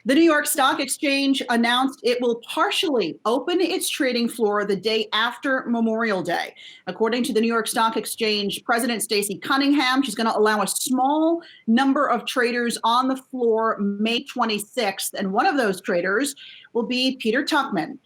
The New York Stock Exchange announced it will partially open its trading floor the day after Memorial Day. According to the New York Stock Exchange President Stacey Cunningham, she's going to allow a small number of traders on the floor May 26th. And one of those traders will be Peter Tuchman.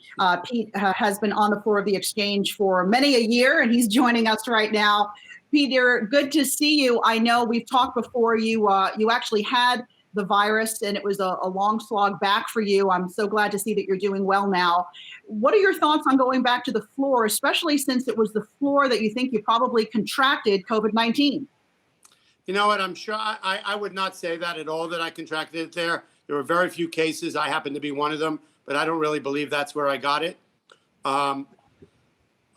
Pete has been on the floor of the exchange for many a year, and he's joining us right now. Peter, good to see you. I know we've talked before. You actually had the virus, and it was a long slog back for you. I'm so glad to see that you're doing well now. What are your thoughts on going back to the floor, especially since it was the floor that you think you probably contracted COVID-19? You know what? I'm sure I would not say that at all, that I contracted it there. There were very few cases. I happen to be one of them, but I don't really believe that's where I got it. I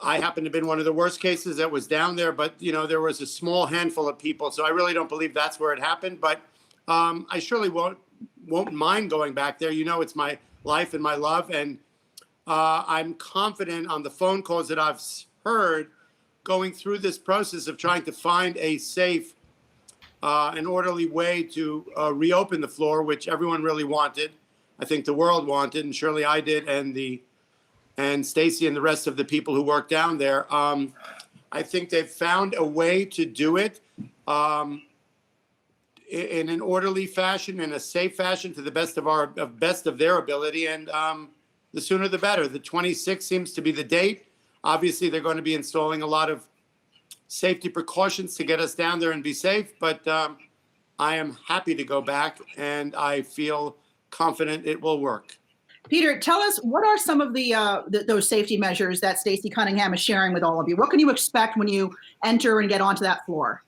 happen to have been one of the worst cases that was down there, but there was a small handful of people, so I really don't believe that's where it happened. But I surely won't mind going back there. It's my life and my love, and I'm confident on the phone calls that I've heard going through this process of trying to find a safe and orderly way to reopen the floor, which everyone really wanted. I think the world wanted, and surely I did, and Stacey and the rest of the people who work down there. I think they've found a way to do it in an orderly fashion, in a safe fashion, to the best of their ability, and the sooner the better. The 26th seems to be the date. Obviously, they're going to be installing a lot of safety precautions to get us down there and be safe, but I am happy to go back, and I feel confident it will work. Peter, tell us, what are some of those safety measures that Stacey Cunningham is sharing with all of you? What can you expect when you enter and get onto that floor?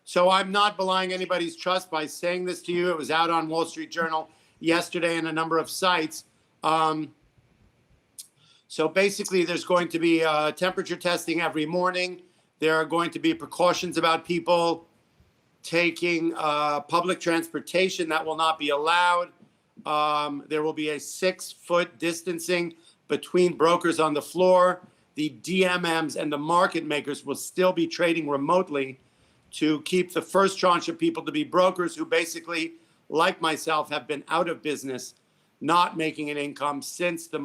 So I'm not belying anybody's trust by saying this to you. It was out on Wall Street Journal yesterday and a number of sites. So basically, there's going to be temperature testing every morning. There are going to be precautions about people taking public transportation that will not be allowed. There will be a 6-foot distancing between brokers on the floor. The DMMs and the market makers will still be trading remotely to keep the first tranche of people to be brokers who basically, like myself, have been out of business, not making an income since the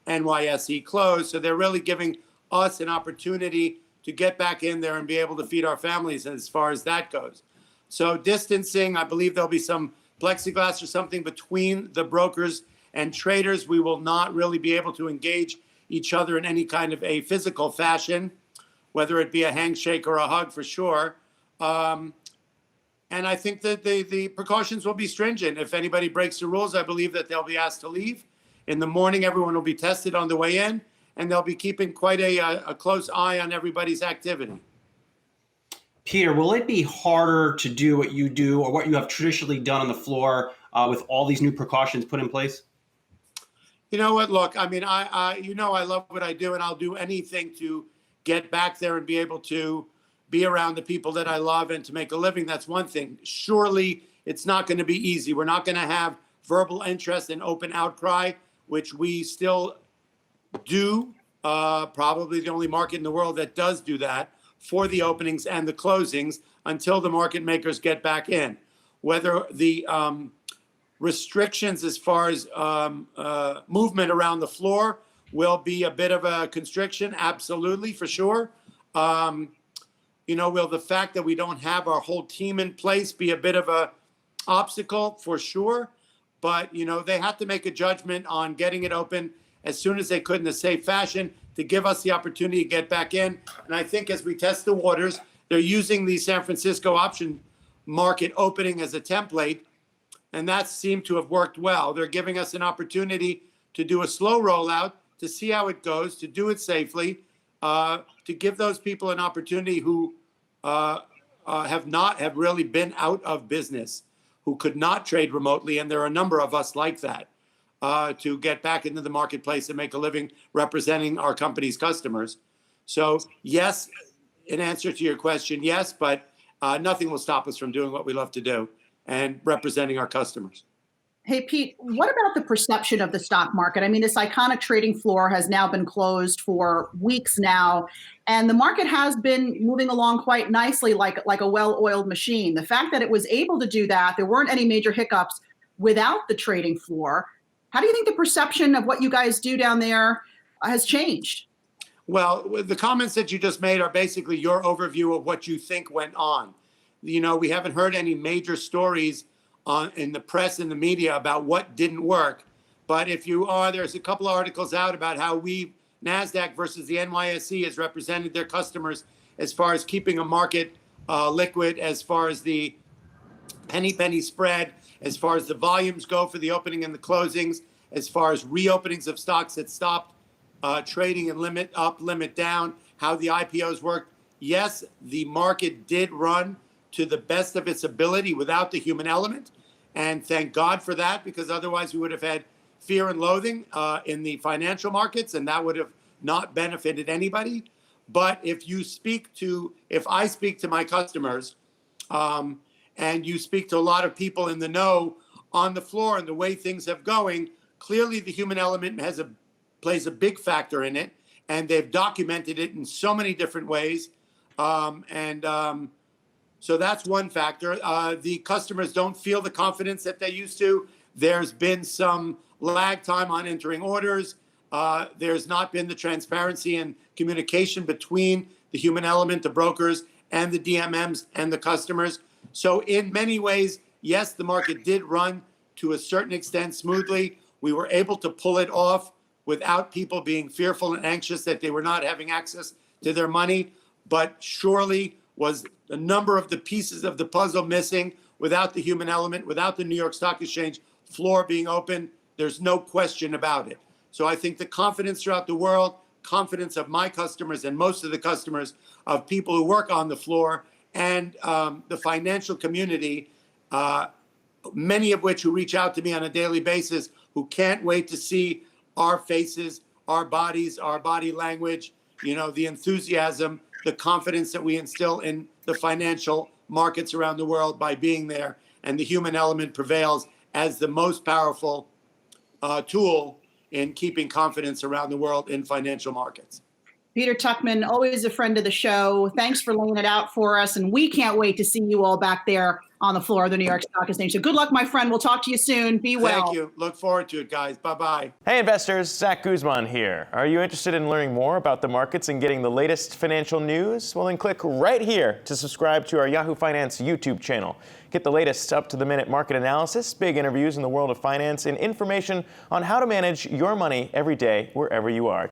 NYSE closed. So they're really giving us an opportunity to get back in there and be able to feed our families as far as that goes. So distancing, I believe there'll be some plexiglass or something between the brokers and traders. We will not really be able to engage each other in any kind of a physical fashion, whether it be a handshake or a hug, for sure. And I think that the precautions will be stringent. If anybody breaks the rules, I believe that they'll be asked to leave. In the morning, everyone will be tested on the way in, and they'll be keeping quite a close eye on everybody's activity. Peter, will it be harder to do what you do or what you have traditionally done on the floor with all these new precautions put in place? You know what? Look, I mean, I love what I do, and I'll do anything to get back there and be able to be around the people that I love and to make a living. That's one thing. Surely it's not going to be easy. We're not going to have verbal interest and open outcry, which we still do. Probably the only market in the world that does do that for the openings and the closings until the market makers get back in. Whether the restrictions as far as movement around the floor will be a bit of a constriction, absolutely, for sure. Will the fact that we don't have our whole team in place be a bit of a obstacle? For sure. But, they have to make a judgment on getting it open as soon as they could in a safe fashion to give us the opportunity to get back in. And I think as we test the waters, they're using the San Francisco option market opening as a template, and that seemed to have worked well. They're giving us an opportunity to do a slow rollout, to see how it goes, to do it safely, to give those people an opportunity who have really been out of business, who could not trade remotely, and there are a number of us like that, to get back into the marketplace and make a living representing our company's customers. So yes, in answer to your question, yes, but nothing will stop us from doing what we love to do and representing our customers. Hey, Pete, what about the perception of the stock market? I mean, this iconic trading floor has now been closed for weeks now, and the market has been moving along quite nicely like a well-oiled machine. The fact that it was able to do that, there weren't any major hiccups. without the trading floor. How do you think the perception of what you guys do down there has changed? Well, the comments that you just made are basically your overview of what you think went on. You know, we haven't heard any major stories in the press and the media about what didn't work. But if you are, there's a couple of articles out about how NASDAQ versus the NYSE has represented their customers as far as keeping a market liquid, as far as the penny spread, as far as the volumes go for the opening and the closings, as far as reopenings of stocks that stopped trading and limit up, limit down, how the IPOs worked. Yes, the market did run to the best of its ability without the human element. And thank God for that, because otherwise we would have had fear and loathing in the financial markets, and that would have not benefited anybody. But if I speak to my customers, and you speak to a lot of people in the know on the floor and the way things have going, clearly the human element plays a big factor in it, and they've documented it in so many different ways. So that's one factor. The customers don't feel the confidence that they used to. There's been some lag time on entering orders. There's not been the transparency and communication between the human element, the brokers, and the DMMs and the customers. So in many ways, yes, the market did run to a certain extent smoothly. We were able to pull it off without people being fearful and anxious that they were not having access to their money. But surely was a number of the pieces of the puzzle missing without the human element, without the New York Stock Exchange floor being open. There's no question about it. So I think the confidence throughout the world, confidence of my customers and most of the customers of people who work on the floor, and the financial community, many of which who reach out to me on a daily basis, who can't wait to see our faces, our bodies, our body language, you know, the enthusiasm, the confidence that we instill in the financial markets around the world by being there. And the human element prevails as the most powerful tool in keeping confidence around the world in financial markets. Peter Tuchman, always a friend of the show. Thanks for laying it out for us. And we can't wait to see you all back there on the floor of the New York Stock Exchange. So good luck, my friend. We'll talk to you soon. Be well. Thank you. Look forward to it, guys. Bye-bye. Hey, investors. Zach Guzman here. Are you interested in learning more about the markets and getting the latest financial news? Well, then click right here to subscribe to our Yahoo Finance YouTube channel. Get the latest up-to-the-minute market analysis, big interviews in the world of finance, and information on how to manage your money every day wherever you are.